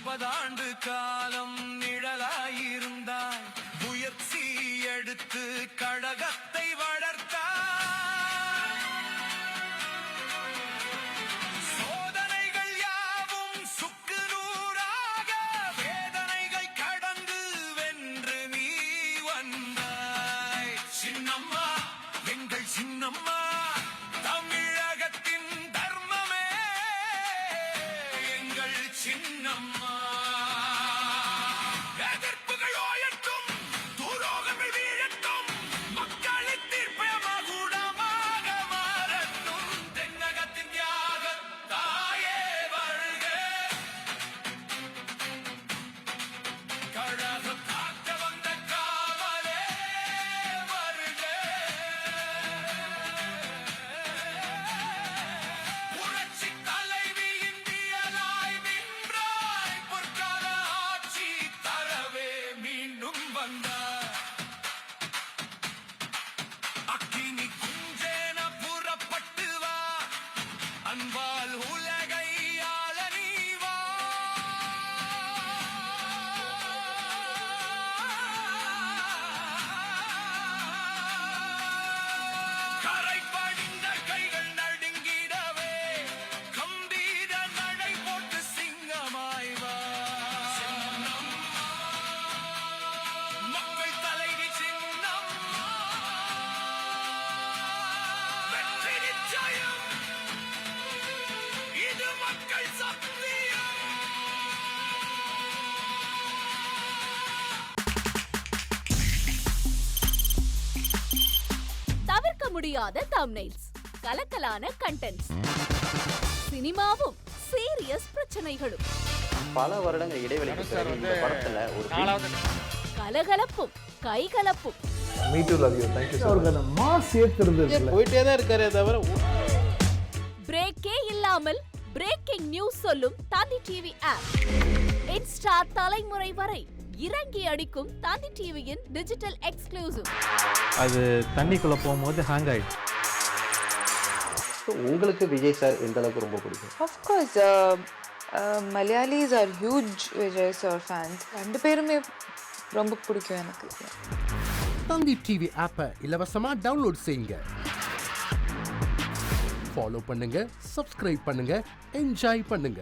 40 ஆண்டு காலம் நிழலாயிருந்தாய், முயற்சி எடுத்து கழகத்தை வளர்த்தாய். சோதனைகள் யாவும் சுக்கு நூறாக, வேதனைகள் கடந்து வென்று நீ வந்தாய். சின்னம்மா, எங்கள் சின்னம்மா, தமிழகத்தின் தர்மமே எங்கள் சின்னம்மா. எதிர்ப்புகள் ஓயட்டும், துரோகங்கள் வீழட்டும், மக்களின் தீர்ப்பே மகுடமாக மாறட்டும். தென்னகத்தின் தியாக தாயே வருக, கழகம் காக்க வந்த காவலே வருக. புரட்சி தலைவி இந்தியனாய் நின்றாய், பொற்கால ஆட்சி தரவே மீண்டும் வந்தாய். அக்கினி குஞ்சேன புறப்பட்டு வா, அன்பால் உலகை ஆள நீ வா. கரை படிந்த கைகள் நடுங்கிடவே, கம்பீர நடை போட்டு சிங்கமாய் வா. மக்கள் தலைவி சின்னம்மா, வெற்றி நிச்சயம், இது மக்கள் சத்தியம். தவிர்க்க முடியாத தம்ப்நெயில்ஸ், கலக்கலான கண்டென்ட்ஸ், சினிமாவும் சீரியஸ் பிரச்சனைகளும், பல வருடங்கள் இடைவெளிக்கு பிறகு இந்த படத்துல ஒரு கலகலப்பும் கைகலப்பும், me too love you thank you அவருக்கு அந்த மாஸ் ஏத்துறது இருக்குல்ல போயிட்டே தான் இருக்காரே தவிர பிரேக்கே இல்லாமல் பிரேக்கிங் நியூஸ் சொல்லும் தந்தி டிவி ஆப். இன்ஸ்டா தலைமுறை வரை இறங்கி அடிக்கும் தந்தி டிவியின் டிஜிட்டல் எக்ஸ்க்ளூசிவ். அது தண்ணிக்குள்ள போகும்போது ஹேங் ஆயிடுச்சு. உங்களுக்கு விஜய் சார் எந்த அளவுக்கு ரொம்ப பிடிக்கும்? Of course, Malayalis are huge Vijay sir fans. ரெண்டு பேருமே ரொம்ப பிடிக்கும் எனக்கு. தந்தி டிவி ஆப்பை இலவசமா டவுன்லோட் செய்யுங்க. ஃபாலோ பண்ணுங்க, சப்ஸ்கிரைப் பண்ணுங்க, என்ஜாய் பண்ணுங்க.